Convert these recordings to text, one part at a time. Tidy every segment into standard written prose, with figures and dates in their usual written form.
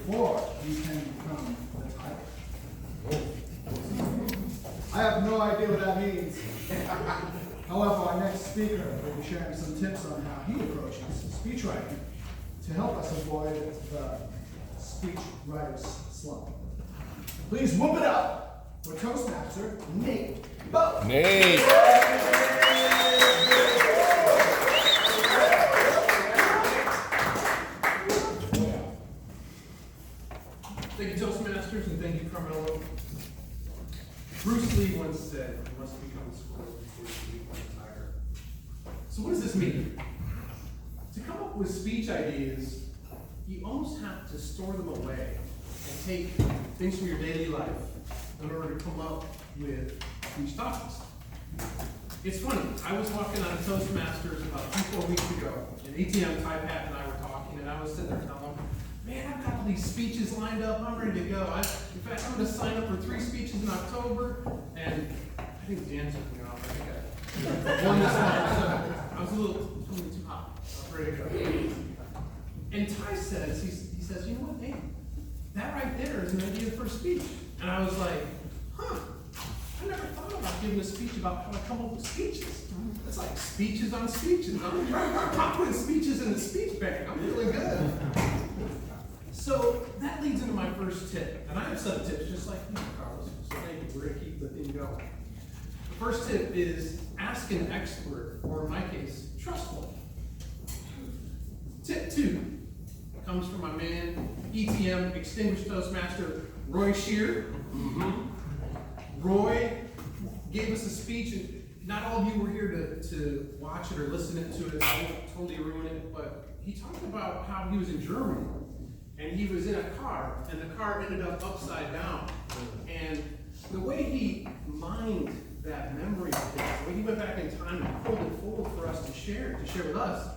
before you can become the title. I have no idea what that means. However, our next speaker will be sharing some tips on how he approaches speech writing to help us avoid the speech writer's slump. Please whoop it up for Toastmaster Nate Bo. Nate. Thank you, Toastmasters, and thank you, Carmelo. Bruce Lee once said, "You must become a squirrel before you become a tiger." So what does this mean? To come up with speech ideas, you almost have to store them away and take things from your daily life in order to come up with speech topics. It's funny, I was walking on Toastmasters about 3-4 weeks ago, and ATM, Ty Pat, and I were talking, and I was sitting there telling him, man, I've got all these speeches lined up, I'm ready to go. In fact, I'm going to sign up for 3 speeches in October, and I think Dan took me off. I think I won this one. I was a little too hot. I was ready to go. And Ty says, he says, you know what, Nate, that right there is an idea for a speech. And I was like, huh, I never thought about giving a speech about how to come up with speeches. It's like speeches on speeches. I'm putting speeches in the speech bank. I'm feeling good. So that leads into my first tip. And I have some tips just like you, Carlos. So thank you. We're going to keep the thing going. The first tip is ask an expert, or in my case, trust one. Tip 2 comes from my man, ETM, Extinguished Toastmaster, Roy Shear. Roy gave us a speech, and not all of you were here to watch it or listen to it. I won't totally ruin it, but he talked about how he was in Germany, and he was in a car, and the car ended up upside down. And the way he mined that memory of his, the way he went back in time and pulled it forward for us to share with us,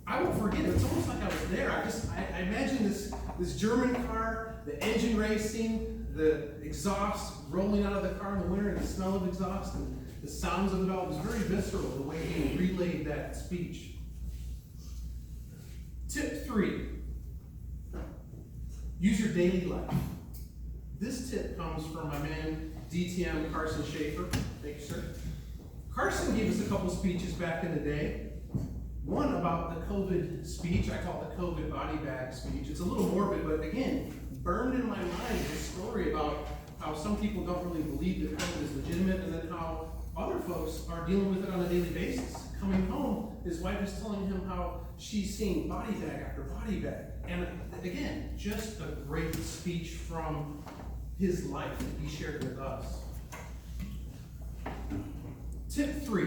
I won't forget it. It's almost like I was there. I imagine this German car, the engine racing, the exhaust rolling out of the car in the winter, and the smell of exhaust, and the sounds of it all. It was very visceral, the way he relayed that speech. Tip 3, use your daily life. This tip comes from my man, DTM Carson Schaefer. Thank you, sir. Carson gave us a couple speeches back in the day. One about the COVID speech, I call it the COVID body bag speech. It's a little morbid, but again, burned in my mind this story about how some people don't really believe that COVID is legitimate, and then how other folks are dealing with it on a daily basis. Coming home, his wife is telling him how she's seeing body bag after body bag. And again, just a great speech from his life that he shared with us. Tip 4.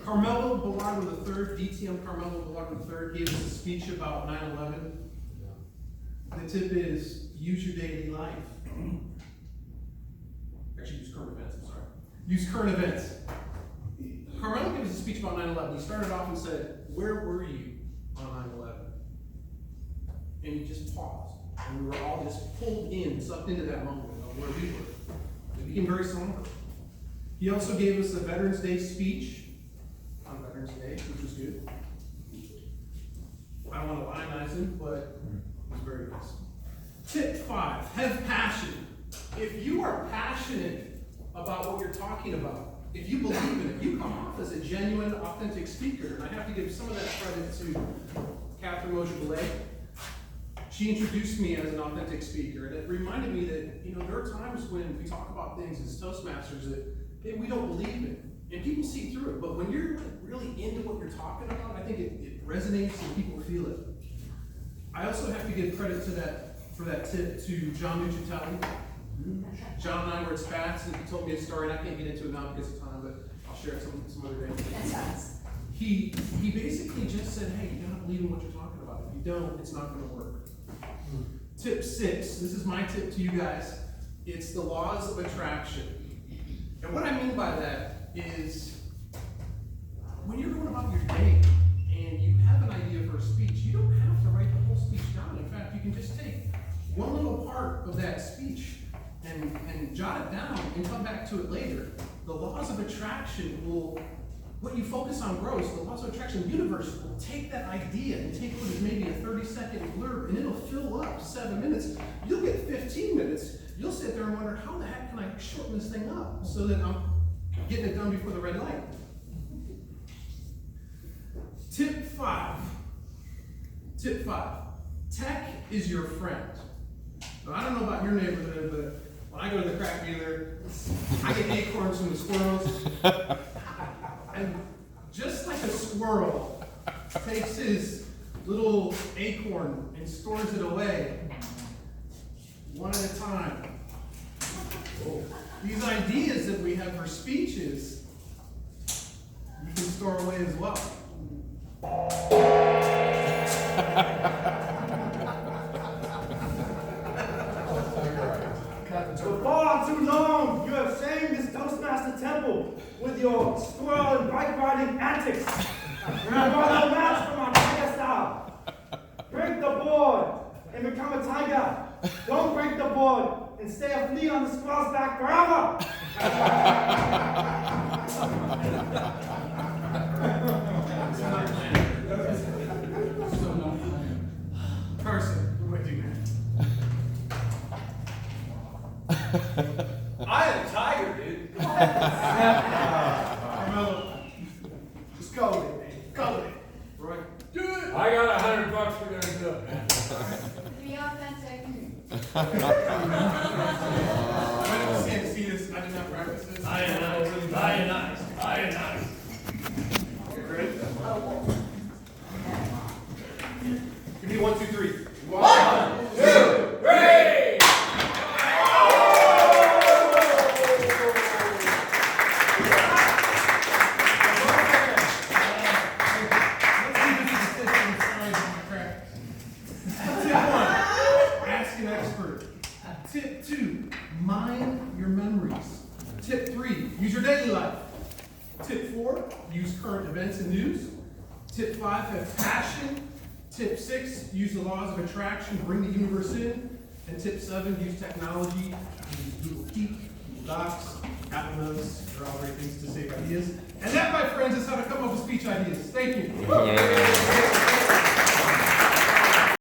Carmelo Bellardo III, DTM Carmelo Bellardo III, gave us a speech about 9/11. The tip is, use your daily life. Actually, use current events, I'm sorry. Use current events. Carmelo gave us a speech about 9/11. He started off and said, where were you on 9/11? And he just paused. And we were all just pulled in, sucked into that moment of where we were. It became very somber. He also gave us a Veterans Day speech on Veterans Day, which was good. I don't want to lionize him, but it was very nice. Tip 5, have passion. If you are passionate about what you're talking about, if you believe in it, you come off as a genuine, authentic speaker. And I have to give some of that credit to Catherine Mojibale. She introduced me as an authentic speaker, and it reminded me that, there are times when we talk about things as Toastmasters that we don't believe in, and people see through it. But when you're really into what you're talking about, I think it resonates and people feel it. I also have to give credit for that tip to John Nucitelli. John and I were at Spats, and he told me a story, and I can't get into it now because of time, but I'll share it some other day. That's us. He basically just said, hey, you gotta believe in what you're talking about. If you don't, it's not gonna work. Tip 6, this is my tip to you guys. It's the laws of attraction. And what I mean by that is, when you're going about your day and you have an idea for a speech, you don't have to write the whole speech down. In fact, you can just take one little part of that speech and jot it down and come back to it later. The laws of attraction will what you focus on grows. The laws of attraction universe will take that idea and take what is maybe a 30-second blurb, and it'll fill up 7 minutes. You'll get 15 minutes. You'll sit there and wonder, how the heck can I shorten this thing up so that I'm getting it done before the red light? Tip 5. Tip 5. Tech is your friend. Now, I don't know about your neighborhood, but when I go to the crack dealer, I get acorns from the squirrels. And just like a squirrel takes his little acorn and stores it away, one at a time. These ideas that we have for speeches, you can store away as well. For far too long, you have shamed this Toastmaster temple with your squirrel and bike riding antics. You have brought no match for my tiger style. Break the board and become a tiger. Don't break the board and stay a flea on the squirrel's back forever. Carson, what do I do now? I am a tiger, dude. Carmelo, Just go with it, man. Go with it. Roy, do it! I got $100 for gonna do it, man. Be authentic. I didn't see this. I did not practice this. Ionize. Okay, ready? Give me 1, 2, 3. 1, 2, 3! Tip 2, mine your memories. Tip 3, use your daily life. Tip 4, use current events and news. Tip 5, have passion. Tip 6, use the laws of attraction, bring the universe in. And tip 7, use technology. Use Google Keep, Google Docs, Apple Notes. They're all great things to save ideas. And that, my friends, is how to come up with speech ideas. Thank you.